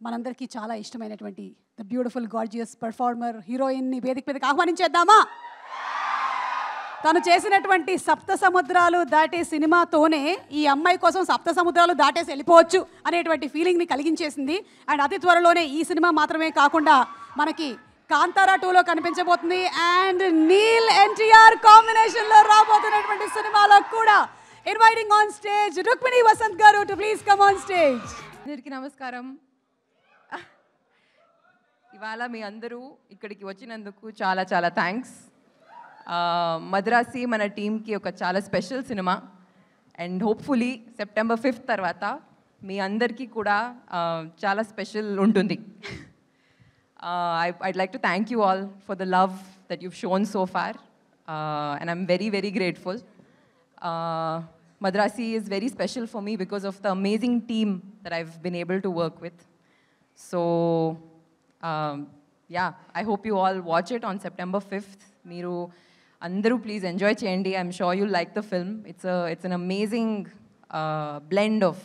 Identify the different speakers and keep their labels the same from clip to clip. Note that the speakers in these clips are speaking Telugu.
Speaker 1: మనందరికీ చాలా ఇష్టమైనటువంటి ద బ్యూటిఫుల్ గార్జియస్ పర్ఫార్మర్ హీరోయిన్ని వేదిక మీదకి ఆహ్వానించేద్దామా? తను చేసినటువంటి సప్త సముద్రాలు దాటే సినిమాతోనే ఈ అమ్మాయి కోసం సప్త సముద్రాలు దాటేసి వెళ్ళిపోవచ్చు అనేటువంటి ఫీలింగ్ని కలిగించేసింది. అండ్ అతి త్వరలోనే ఈ సినిమా మాత్రమే కాకుండా మనకి కాంతారా 2లో కనిపించబోతుంది. అండ్ నీల్ ఎన్టీఆర్ కాంబినేషన్లో రాబోతున్నటువంటి సినిమాలో కూడా inviting on stage Rukmini Vasanth garu to please come on stage.
Speaker 2: అందరికీ నమస్కారం. ఇవాళ మీ అందరూ ఇక్కడికి వచ్చినందుకు చాలా చాలా థ్యాంక్స్. మద్రాసి మన టీంకి ఒక చాలా special cinema and hopefully September 5th తర్వాత మీ అందరికీ కూడా చాలా స్పెషల్ ఉంటుంది. I'd like to thank you all for the love that you've shown so far and I'm very very grateful. Madrasi is very special for me because of the amazing team that I've been able to work with. So yeah, I hope you all watch it on September 5th. Meeru andaru please enjoy cheyandi. I'm sure you'll like the film. It's an amazing blend of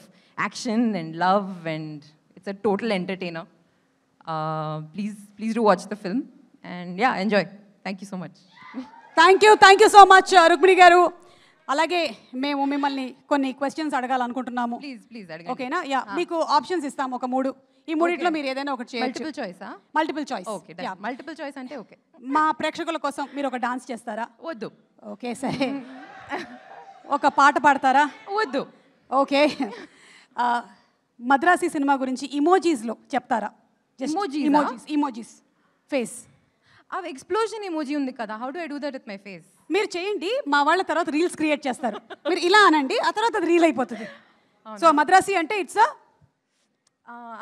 Speaker 2: action and love and it's a total entertainer. Please do watch the film and yeah, enjoy. Thank you so much.
Speaker 1: Thank you so much Rukmini garu. అలాగే మేము మిమ్మల్ని కొన్ని క్వశ్చన్స్ అడగాలనుకుంటున్నాము.
Speaker 2: ప్లీజ్ అడగండి.
Speaker 1: ఓకేనా? యా, మీకు ఆప్షన్స్ ఇస్తాము ఒక 3. ఈ మూడిట్లో మీరు ఏదైనా ఒకటి చేయొచ్చు.
Speaker 2: మల్టిపుల్ చాయిసా?
Speaker 1: Multiple choice.
Speaker 2: Okay, multiple choice అంటే ఓకే.
Speaker 1: మా ప్రేక్షకుల కోసం మీరు ఒక డాన్స్ చేస్తారా?
Speaker 2: వద్దు.
Speaker 1: ఓకే సరే. ఒక పాట పాడతారా?
Speaker 2: వద్దు.
Speaker 1: ఓకే. మద్రాసి సినిమా గురించి ఇమోజీస్లో చెప్తారా? Emojis face.
Speaker 2: ఆ ఎక్స్ప్లోజన్ ఇమోజీ ఉంది కదా, how do I do that with my face?
Speaker 1: మీరు చేయండి, మా వాళ్ళ తర్వాత రీల్స్ క్రియేట్ చేస్తారు. మీరు ఇలా అనండి, ఆ తర్వాత అది రీల్ అయిపోతుంది. సో మద్రాసి అంటే ఇట్స్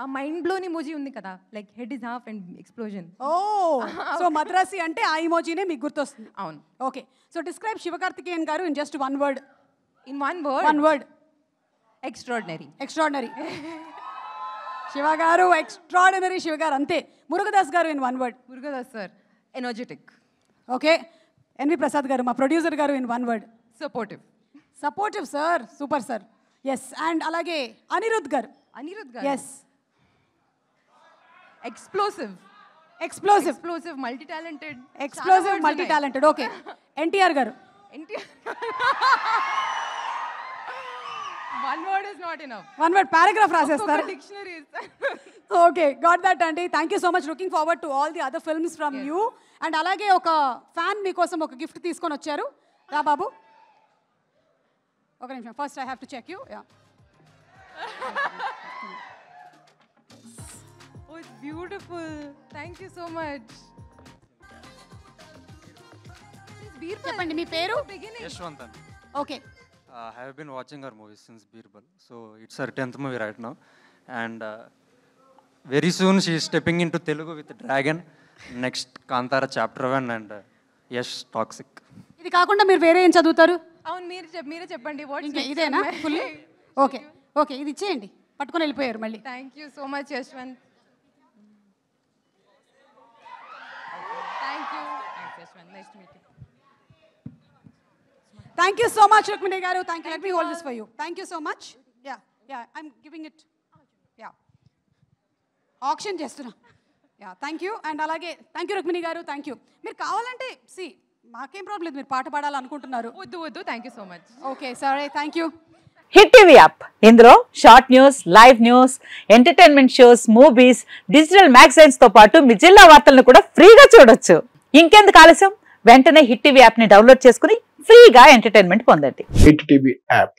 Speaker 2: ఆ మైండ్ బ్లోన్ ఇమోజీ ఉంది కదా, like head is half and explosion.
Speaker 1: Oh, so Madrasi అంటే ఆ ఇమోజీనే మీకు గుర్తొస్తుంది.
Speaker 2: అవును.
Speaker 1: ఓకే, సో డిస్క్రైబ్ శివకార్తికేయన్ గారు in just one word.
Speaker 2: In one word extraordinary.
Speaker 1: Siva గారు ఎక్స్ట్రాడినరీ. శివ గారు అంతే. మురుగదాస్ గారు in one word.
Speaker 2: Murugadoss sir energetic.
Speaker 1: Okay, N V Prasad గారు మా ప్రొడ్యూసర్ గారు ఇన్ వన్ వర్డ్. Supportive sir, super sir. Yes. And అలాగే అనిరుద్ గారు. Yes.
Speaker 2: Explosive multi talented.
Speaker 1: Okay. NTR గారు.
Speaker 2: One word is not enough.
Speaker 1: One word paragraph రాసేస్తారు.
Speaker 2: Dictionaries.
Speaker 1: Okay, got that అండి. Thank you so much. Looking forward to all the other films from you. And అలాగే ఒక ఫ్యాన్ మీకోసం ఒక గిఫ్ట్ తీసుకొని వచ్చారు. రా బాబు. ఒక నిమిషం. First I have to check you. Yeah.
Speaker 2: Oh, it's beautiful. Thank you so much.
Speaker 1: చెప్పండి మీ పేరు?
Speaker 3: Yashwantan.
Speaker 1: Okay.
Speaker 3: I have been watching our movies since Birbal, so it's her 10th movie right now, and very soon she is stepping into Telugu with Dragon, next Kantara chapter 1 and Yash Toxic.
Speaker 1: ఇది కాకుండా మీరు వేరే ఏం చదువుతారు?
Speaker 2: అవును, మీరే చెప్పండి.
Speaker 1: ఇదేనా ఫుల్? ఓకే, ఇది ఇచ్చేయండి. పట్టుకొని వెళ్ళిపోయారు మళ్ళీ.
Speaker 2: Thank you so much Yashwant. Thank you Yashwant. Nice to meet you.
Speaker 1: Thank you so much Rukmini garu. Thank you. Let me hold this for you. Thank you so much. Yeah, I'm giving it. Yeah, auction చేస్తున్నా. Yeah, thank you. And alage thank you Rukmini garu. Thank you. మీరు కావాలంటే see మాకేం ప్రాబ్లం లేదు, మీరు పాట పాడాలనుకుంటున్నారు.
Speaker 2: వద్దు. Thank you so much.
Speaker 1: Okay సరే, thank you.
Speaker 4: Hit TV app, ఇందులో short news, live news, entertainment shows, movies, digital magazines తో పాటు మీ జిల్లా వార్తలను కూడా ఫ్రీగా చూడొచ్చు. ఇంకెందుకు ఆలస్యం, వెంటనే హిట్ టీవీ యాప్ ని డౌన్లోడ్ చేసుకుని ఫ్రీగా ఎంటర్టైన్మెంట్ పొందండి.
Speaker 5: Hit TV app.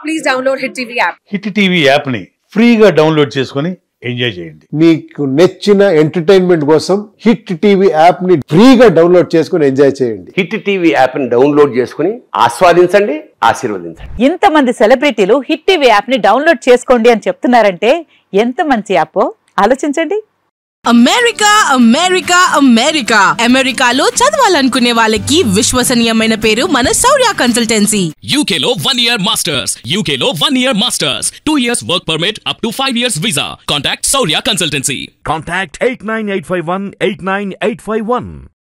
Speaker 4: Please download hit TV app.
Speaker 5: Hit TV app ని ఫ్రీగా డౌన్లోడ్ చేసుకుని ఎంజాయ్ చేయండి. మీకు నచ్చిన ఎంటర్టైన్మెంట్ కోసం హిట్ టీవీ యాప్ ని ఫ్రీగా డౌన్లోడ్ చేసుకుని ఎంజాయ్ చేయండి.
Speaker 6: హిట్ టీవీ యాప్ ని డౌన్లోడ్ చేసుకుని ఆస్వాదించండి, ఆశీర్వదించండి.
Speaker 4: ఇంతమంది సెలబ్రిటీలు హిట్ టీవీ యాప్ ని డౌన్లోడ్ చేసుకోండి అని చెప్తున్నారంటే ఎంత మంచి యాప్ ఆలోచించండి.
Speaker 7: అమెరికాలో చదవాలనుకునే వాళ్ళకి విశ్వసనీయమైన పేరు మన శౌర్య కన్సల్టెన్సీ.
Speaker 8: UK లో 1 year masters, UK లో 1 year masters, 2 years work permit up to 5 years visa. Contact Saurya Consultancy.
Speaker 9: Contact 89851 89851.